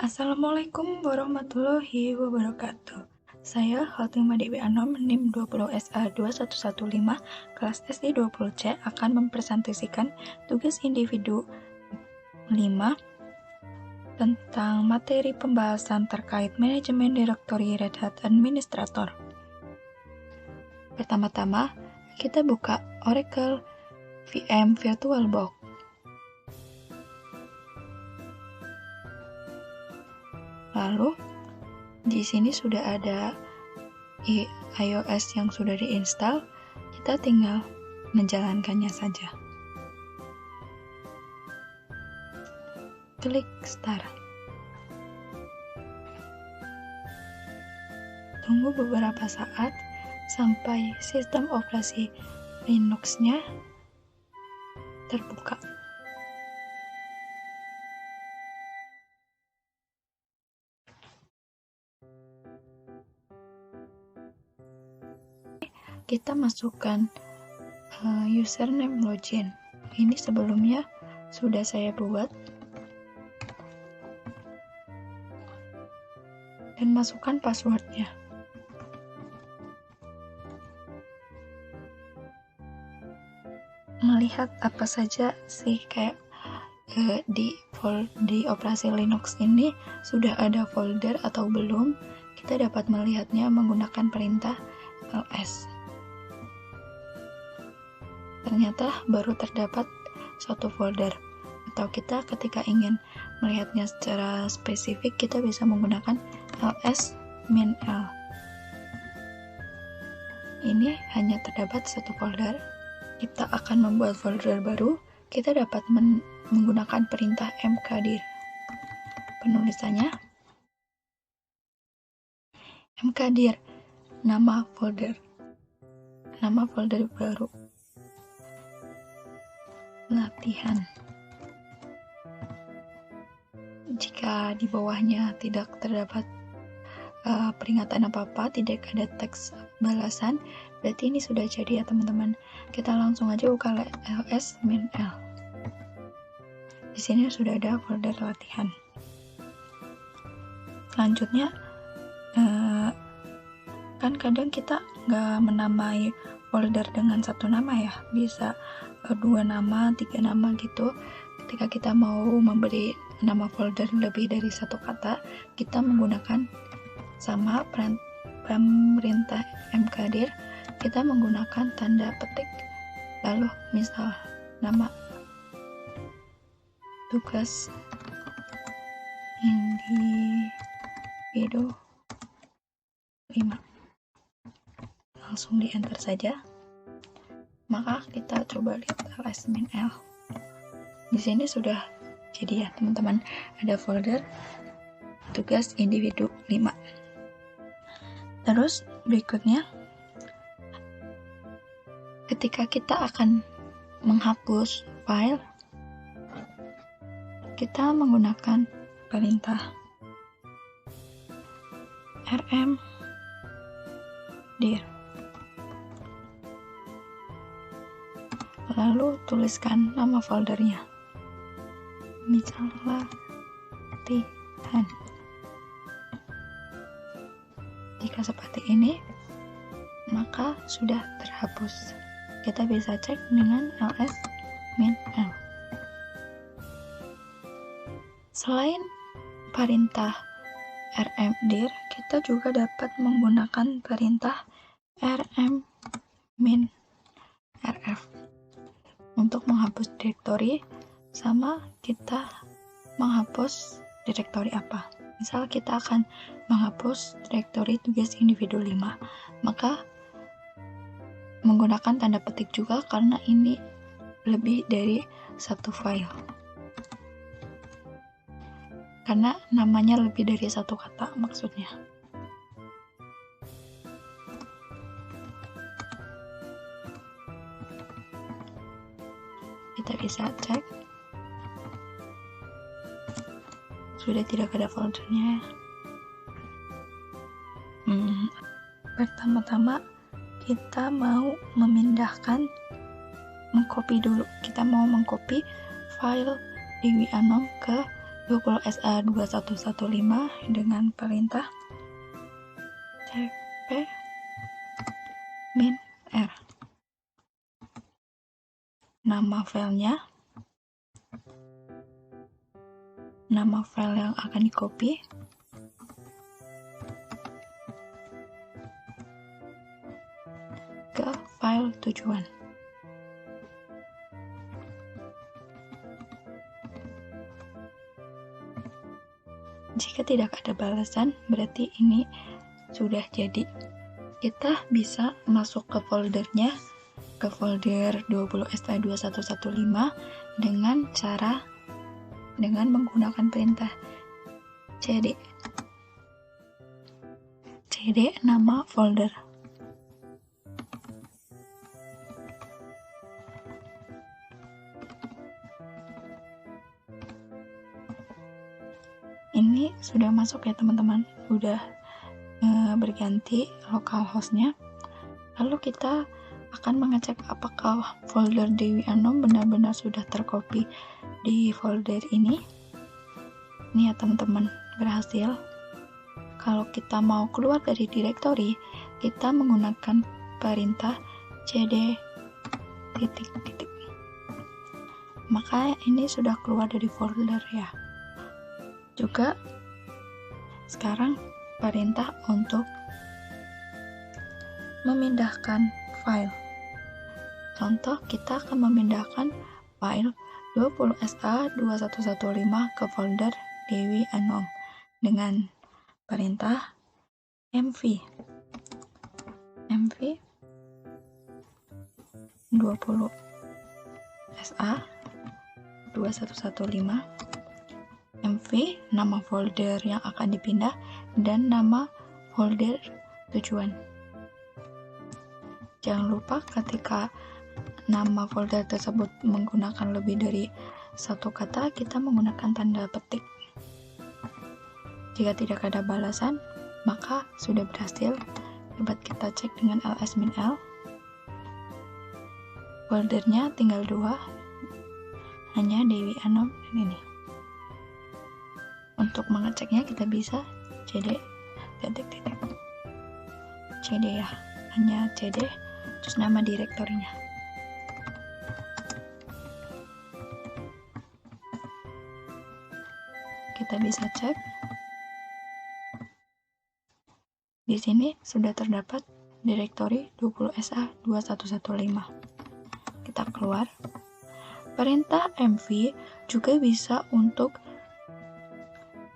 Assalamualaikum warahmatullahi wabarakatuh. Saya Khotimah Dewi Anom, NIM 20SA2115, kelas SD 20C akan mempresentasikan tugas individu 5 tentang materi pembahasan terkait manajemen direktori Red Hat Administrator. Pertama-tama, kita buka Oracle VM VirtualBox. Lalu, di sini sudah ada iOS yang sudah diinstal, kita tinggal menjalankannya saja. Klik Start. Tunggu beberapa saat sampai sistem operasi Linux-nya terbuka. Kita masukkan username login. Ini sebelumnya sudah saya buat. Dan masukkan passwordnya. Melihat apa saja sih kayak di operasi Linux ini sudah ada folder atau belum, kita dapat melihatnya menggunakan perintah ls. Ternyata baru terdapat satu folder, atau kita ketika ingin melihatnya secara spesifik kita bisa menggunakan ls-l. Ini hanya terdapat satu folder. Kita akan membuat folder baru. Kita dapat menggunakan perintah mkdir. Penulisannya mkdir, nama folder baru, latihan. Jika di bawahnya tidak terdapat peringatan apa-apa, tidak ada teks balasan, berarti ini sudah jadi ya teman-teman. Kita langsung aja buka ls-l. Di sini sudah ada folder latihan. Selanjutnya, kan kadang kita nggak menamai folder dengan satu nama ya, bisa 2 nama, 3 nama gitu. Ketika kita mau memberi nama folder lebih dari satu kata, kita menggunakan sama perintah mkdir, kita menggunakan tanda petik. Lalu misal nama tugas individu 5, langsung di enter saja. Maka kita coba lihat ls-l. Di sini sudah jadi ya teman-teman, ada folder tugas individu 5. Terus berikutnya, ketika kita akan menghapus file, kita menggunakan perintah rmdir. Lalu tuliskan nama foldernya. Misalnya latihan. Jika seperti ini, maka sudah terhapus. Kita bisa cek dengan ls-l. Selain perintah rmdir, kita juga dapat menggunakan perintah rm-rf untuk menghapus direktori, sama kita menghapus direktori apa. Misal kita akan menghapus direktori tugas individu 5, maka menggunakan tanda petik juga karena ini lebih dari satu file. Karena namanya lebih dari satu kata maksudnya. Kita bisa cek. Sudah tidak ada foldernya. Pertama-tama kita mau mengcopy dulu. Kita mau mengcopy file Dewi Anom ke 20SA2115 dengan perintah cp min r. Nama filenya, nama file yang akan di-copy, ke file tujuan. Jika tidak ada balasan, berarti ini sudah jadi. Kita bisa masuk ke foldernya, ke folder 20SA2115 dengan menggunakan perintah cd. cd nama folder. Ini sudah masuk ya teman-teman, sudah berganti localhostnya. Lalu kita akan mengecek apakah folder Dewi Anom benar-benar sudah tercopy di folder ini. Ini ya teman-teman, berhasil. Kalau kita mau keluar dari directory, kita menggunakan perintah cd titik. Maka ini sudah keluar dari folder ya. Juga sekarang perintah untuk memindahkan file. Contoh, kita akan memindahkan file 20SA2115 ke folder Dewi Anom dengan perintah mv 20 SA 2115 mv, nama folder yang akan dipindah, dan nama folder tujuan. Jangan lupa ketika nama folder tersebut menggunakan lebih dari satu kata, kita menggunakan tanda petik. Jika tidak ada balasan, maka sudah berhasil. Dapat kita cek dengan ls-l. Foldernya tinggal 2, hanya Dewi Anom dan ini. Untuk mengeceknya kita bisa cd cd ya, hanya cd terus nama direktorinya. Kita bisa cek di sini sudah terdapat direktori 20SA2115. Kita keluar. Perintah mv juga bisa untuk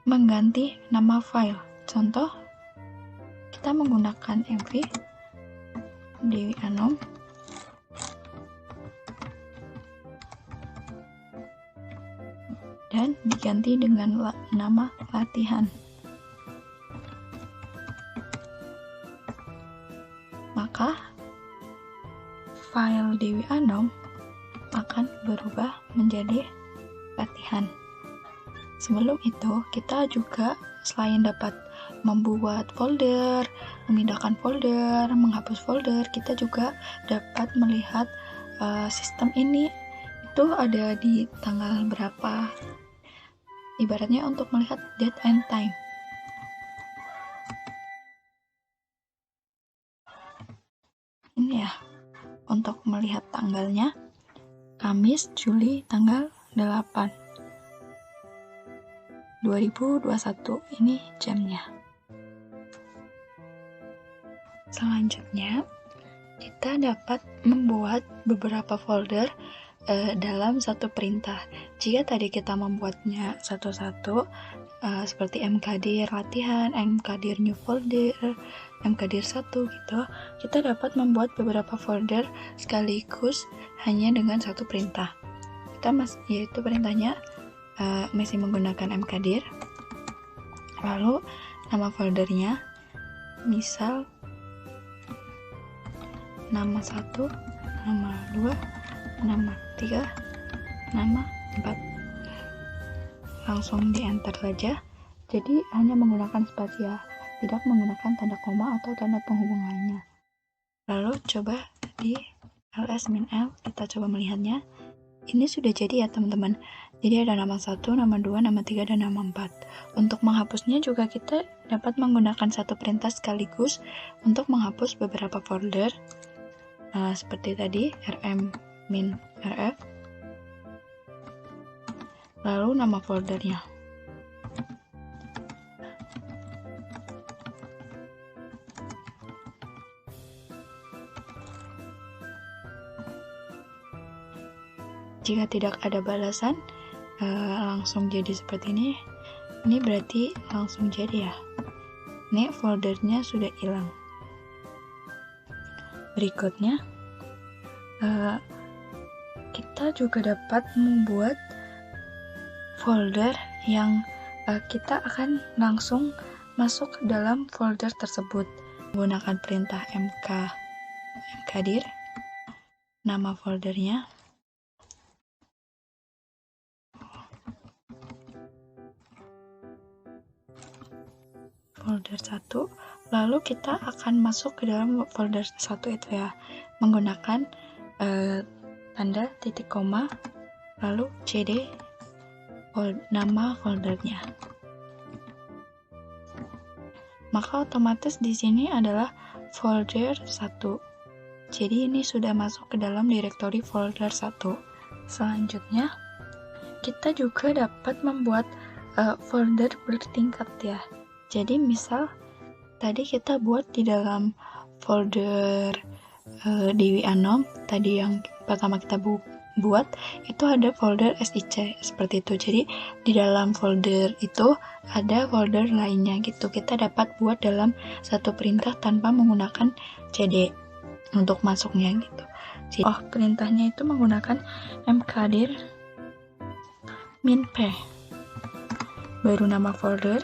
mengganti nama file. Contoh, kita menggunakan mv Dewi Anom dan diganti dengan nama latihan. Maka file Dewi Anom akan berubah menjadi latihan. Sebelum itu, kita juga selain dapat membuat folder, memindahkan folder, menghapus folder, kita juga dapat melihat sistem ini itu ada di tanggal berapa. Ibaratnya untuk melihat date and time. Ini ya, untuk melihat tanggalnya, Kamis, Juli, tanggal 8. 2021 ini jamnya. Selanjutnya, kita dapat membuat beberapa folder dalam satu perintah. Jika tadi kita membuatnya satu-satu, seperti mkdir latihan, mkdir new folder, mkdir 1 gitu, kita dapat membuat beberapa folder sekaligus hanya dengan satu perintah. Yaitu perintahnya masih menggunakan mkdir, lalu nama foldernya misal nama 1, nama 2, nama 3, nama 4. Langsung di enter saja. Jadi hanya menggunakan spasia, tidak menggunakan tanda koma atau tanda penghubung lainnya. Lalu coba di ls-l, kita coba melihatnya. Ini sudah jadi ya teman-teman. Jadi ada nama 1, nama 2, nama 3, dan nama 4. Untuk menghapusnya juga kita dapat menggunakan satu perintah sekaligus untuk menghapus beberapa folder. Seperti tadi, rm-rf, lalu nama foldernya. Jika tidak ada balasan, langsung jadi seperti ini. Ini berarti langsung jadi ya. Ini foldernya sudah hilang. Berikutnya, kita juga dapat membuat folder yang kita akan langsung masuk ke dalam folder tersebut menggunakan perintah mkdir, nama foldernya, folder 1, lalu kita akan masuk ke dalam folder 1 itu ya, menggunakan tanda titik koma, lalu cd nama foldernya. Maka otomatis di sini adalah folder 1. Jadi ini sudah masuk ke dalam direktori folder 1. Selanjutnya, kita juga dapat membuat folder bertingkat ya. Jadi misal tadi kita buat di dalam folder Dewi Anom, tadi yang pertama kita buat itu ada folder SIC seperti itu. Jadi di dalam folder itu ada folder lainnya gitu. Kita dapat buat dalam satu perintah tanpa menggunakan cd untuk masuknya gitu. Jadi, perintahnya itu menggunakan mkdir -p, baru nama folder,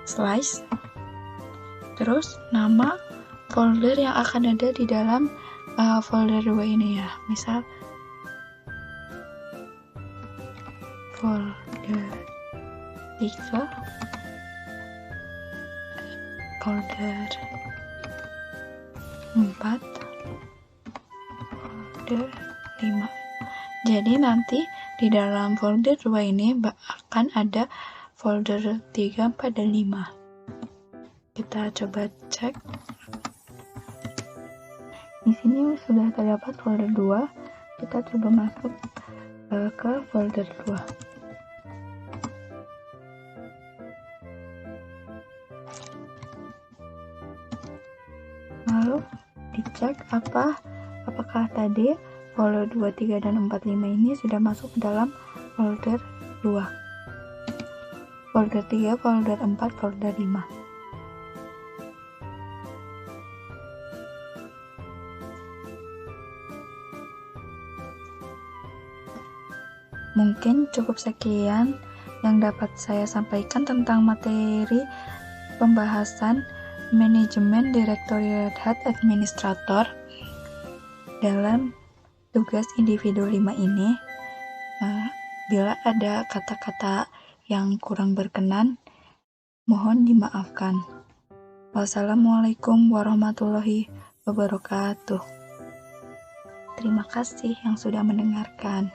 slice, terus nama folder yang akan ada di dalam folder 2 ini ya. Misal folder 3, folder 4, folder 5. Jadi nanti di dalam folder 2 ini akan ada folder 3, 4, dan 5. Kita coba cek. Di sini sudah terdapat folder 2. Kita coba masuk ke folder 2. Lalu dicek apakah tadi folder 2, 3, dan 4, 5 ini sudah masuk ke dalam folder 2. Folder 3, folder 4, folder 5. Mungkin cukup sekian yang dapat saya sampaikan tentang materi pembahasan manajemen direktori Red Hat Administrator dalam tugas individu 5 ini. Bila ada kata-kata yang kurang berkenan, mohon dimaafkan. Wassalamualaikum warahmatullahi wabarakatuh. Terima kasih yang sudah mendengarkan.